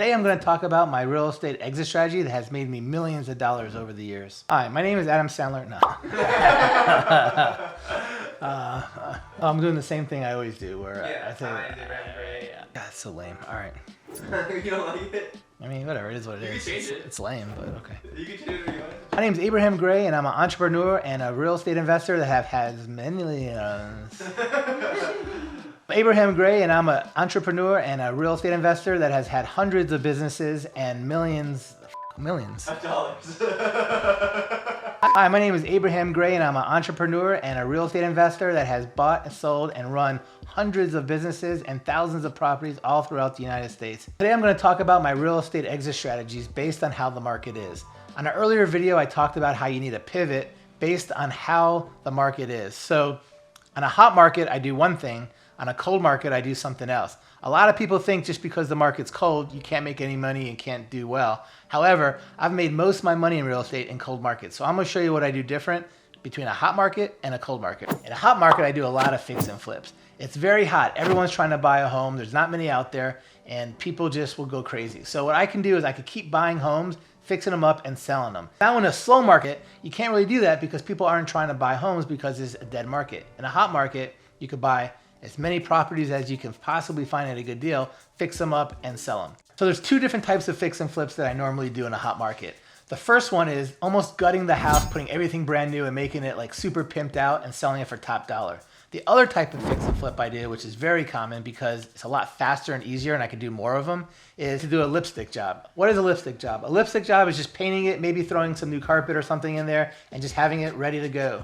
Today I'm going to talk about my real estate exit strategy that has made me millions of dollars over the years. Hi, my name is Adam Sandler. No. I'm doing the same thing I always do where I say, AbrahamGray. God, it's so lame. All right. You don't like it? I mean, whatever, it is what it is. You can change it. It's lame, but okay. You can change it if you want. My name is AbrahamGray, and I'm an entrepreneur and a real estate investor that has millions. AbrahamGray, and I'm an entrepreneur and a real estate investor that has had hundreds of businesses and millions Of dollars. Hi, my name is AbrahamGray, and I'm an entrepreneur and a real estate investor that has bought, sold, and run hundreds of businesses and thousands of properties all throughout the United States. Today I'm going to talk about my real estate exit strategies based on how the market is. On an earlier video, I talked about how you need to pivot based on how the market is. So on a hot market, I do one thing. On a cold market, I do something else. A lot of people think just because the market's cold, you can't make any money and can't do well. However, I've made most of my money in real estate in cold markets. So I'm gonna show you what I do different between a hot market and a cold market. In a hot market, I do a lot of fix and flips. It's very hot. Everyone's trying to buy a home. There's not many out there, and people just will go crazy. So what I can do is I could keep buying homes, fixing them up, and selling them. Now in a slow market, you can't really do that because people aren't trying to buy homes because it's a dead market. In a hot market, you could buy as many properties as you can possibly find at a good deal, fix them up, and sell them. So there's two different types of fix and flips that I normally do in a hot market. The first one is almost gutting the house, putting everything brand new and making it like super pimped out and selling it for top dollar. The other type of fix and flip I do, which is very common because it's a lot faster and easier and I can do more of them, is to do a lipstick job. What is a lipstick job? A lipstick job is just painting it, maybe throwing some new carpet or something in there and just having it ready to go.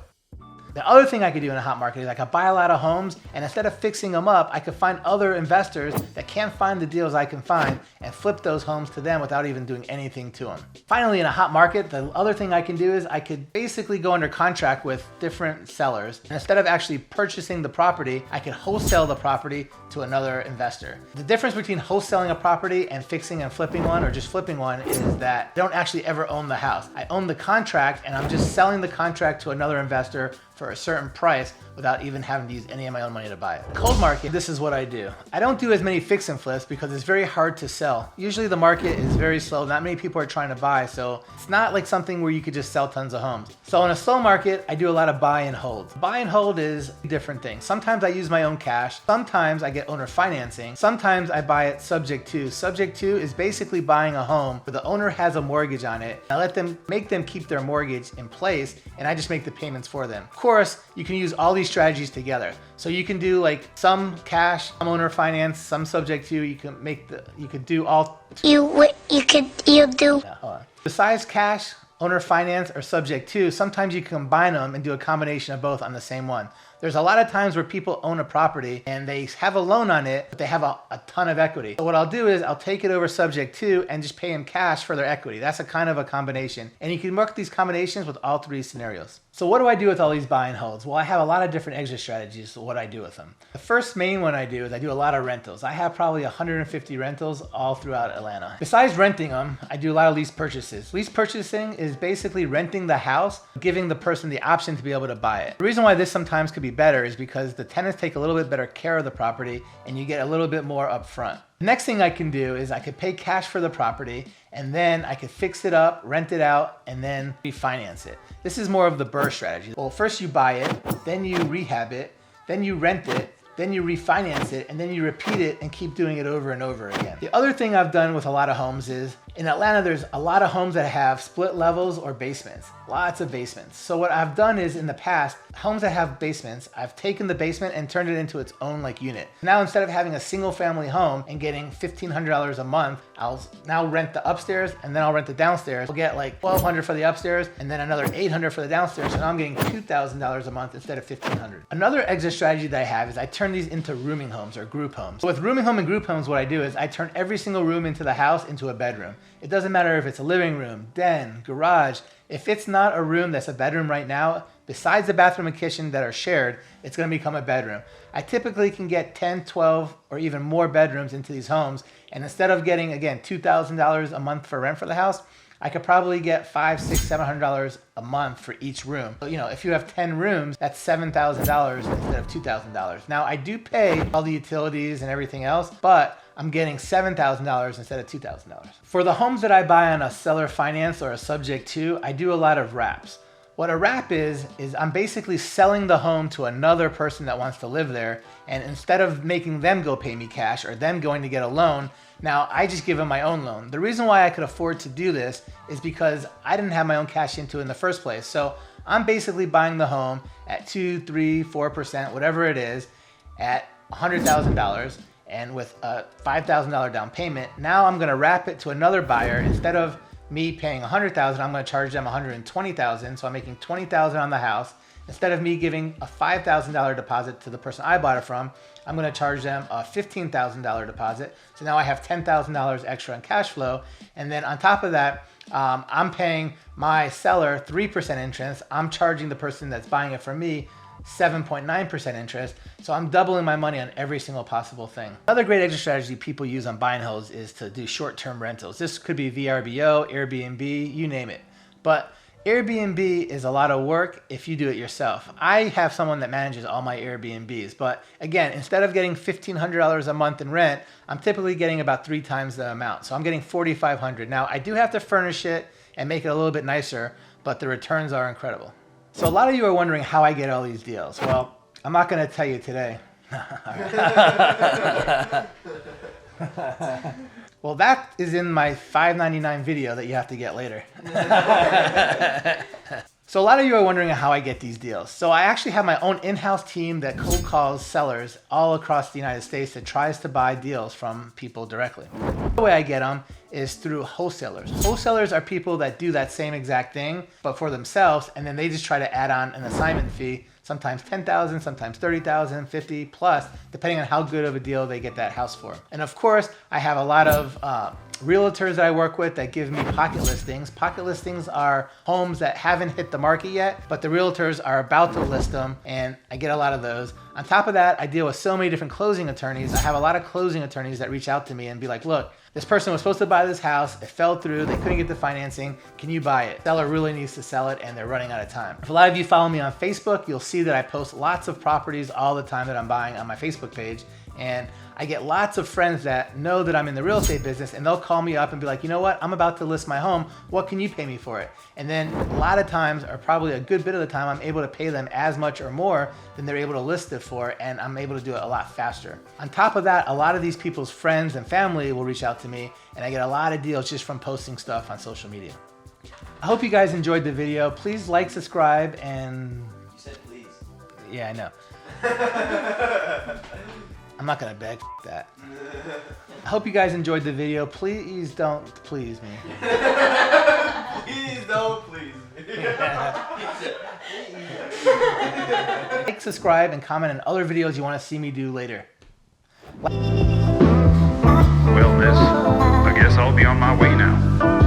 The other thing I could do in a hot market is I could buy a lot of homes, and instead of fixing them up, I could find other investors that can't find the deals I can find and flip those homes to them without even doing anything to them. Finally, in a hot market, the other thing I can do is I could basically go under contract with different sellers. And instead of actually purchasing the property, I could wholesale the property to another investor. The difference between wholesaling a property and fixing and flipping one, or just flipping one, is that I don't actually ever own the house. I own the contract, and I'm just selling the contract to another investor for a certain price without even having to use any of my own money to buy it. Cold market, this is what I do. I don't do as many fix and flips because it's very hard to sell. Usually the market is very slow. Not many people are trying to buy, so it's not like something where you could just sell tons of homes. So in a slow market, I do a lot of buy and hold. Buy and hold is different things. Sometimes I use my own cash. Sometimes I get owner financing. Sometimes I buy it subject to. Subject to is basically buying a home where the owner has a mortgage on it. I make them keep their mortgage in place, and I just make the payments for them. Of course, you can use all these strategies together. So you can do like some cash, some owner finance, some subject to. You could do all. You do. Yeah, hold on. Besides cash, owner finance, or subject to, sometimes you can combine them and do a combination of both on the same one. There's a lot of times where people own a property and they have a loan on it, but they have a ton of equity. So what I'll do is I'll take it over subject to and just pay them cash for their equity. That's a kind of a combination. And you can work these combinations with all three scenarios. So what do I do with all these buy and holds? Well, I have a lot of different exit strategies for what I do with them. The first main one I do is I do a lot of rentals. I have probably 150 rentals all throughout Atlanta. Besides renting them, I do a lot of lease purchases. Lease purchasing is basically renting the house, giving the person the option to be able to buy it. The reason why this sometimes could be better is because the tenants take a little bit better care of the property and you get a little bit more upfront. The next thing I can do is I could pay cash for the property and then I could fix it up, rent it out, and then refinance it. This is more of the BRRR strategy. Well, first you buy it, then you rehab it, then you rent it, then you refinance it, and then you repeat it and keep doing it over and over again. The other thing I've done with a lot of homes is, in Atlanta, there's a lot of homes that have split levels or basements, lots of basements. So what I've done is in the past, homes that have basements, I've taken the basement and turned it into its own like unit. Now instead of having a single family home and getting $1,500 a month, I'll now rent the upstairs and then I'll rent the downstairs. I'll get like $1,200 for the upstairs and then another $800 for the downstairs. So now I'm getting $2,000 a month instead of $1,500. Another exit strategy that I have is I turn these into rooming homes or group homes. So with rooming home and group homes, what I do is I turn every single room into the house into a bedroom. It doesn't matter if it's a living room, den, garage. If it's not a room that's a bedroom right now, besides the bathroom and kitchen that are shared, it's going to become a bedroom. I typically can get 10, 12, or even more bedrooms into these homes. And instead of getting, again, $2,000 a month for rent for the house, I could probably get $500, $600, $700 a month for each room. So, if you have 10 rooms, that's $7,000 instead of $2,000. Now, I do pay all the utilities and everything else, but I'm getting $7,000 instead of $2,000. For the homes that I buy on a seller finance or a subject to, I do a lot of wraps. What a wrap is I'm basically selling the home to another person that wants to live there, and instead of making them go pay me cash or them going to get a loan, now I just give them my own loan. The reason why I could afford to do this is because I didn't have my own cash into it in the first place. So I'm basically buying the home at 2, 3, 4%, whatever it is, at $100,000 and with a $5,000 down payment. Now I'm gonna wrap it to another buyer. Instead of me paying $100,000, I'm gonna charge them $120,000. So I'm making $20,000 on the house. Instead of me giving a $5,000 deposit to the person I bought it from, I'm gonna charge them a $15,000 deposit. So now I have $10,000 extra in cash flow. And then on top of that, I'm paying my seller 3% interest. I'm charging the person that's buying it from me 7.9% interest. So I'm doubling my money on every single possible thing. Another great exit strategy people use on buying homes is to do short-term rentals. This could be VRBO, Airbnb, you name it. But Airbnb is a lot of work if you do it yourself. I have someone that manages all my Airbnbs, but again, instead of getting $1,500 a month in rent, I'm typically getting about 3 times the amount. So I'm getting $4,500. Now I do have to furnish it and make it a little bit nicer, but the returns are incredible. So a lot of you are wondering how I get all these deals. Well, I'm not gonna tell you today. Well, that is in my $5.99 video that you have to get later. So a lot of you are wondering how I get these deals. So I actually have my own in-house team that cold calls sellers all across the United States that tries to buy deals from people directly. The way I get them is through wholesalers. Wholesalers are people that do that same exact thing, but for themselves, and then they just try to add on an assignment fee, sometimes $10,000, sometimes $30,000, $50 plus, depending on how good of a deal they get that house for. And of course, I have a lot of realtors that I work with that give me pocket listings. Pocket listings are homes that haven't hit the market yet, but the realtors are about to list them, and I get a lot of those. On top of that, I deal with so many different closing attorneys. I have a lot of closing attorneys that reach out to me and be like, look, this person was supposed to buy this house, it fell through, they couldn't get the financing, can you buy it? Seller really needs to sell it and they're running out of time. If a lot of you follow me on Facebook, you'll see that I post lots of properties all the time that I'm buying on my Facebook page, and I get lots of friends that know that I'm in the real estate business, and they'll call me up and be like, you know what, I'm about to list my home, what can you pay me for it? And then a lot of times, or probably a good bit of the time, I'm able to pay them as much or more than they're able to list it for, and I'm able to do it a lot faster. On top of that, a lot of these people's friends and family will reach out to me, and I get a lot of deals just from posting stuff on social media. I hope you guys enjoyed the video. Please like, subscribe, and... You said please. Yeah, I know. I'm not gonna beg that. I hope you guys enjoyed the video. Please don't please me. Please don't please me. Like, subscribe, and comment on other videos you want to see me do later. Well, miss, I guess I'll be on my way now.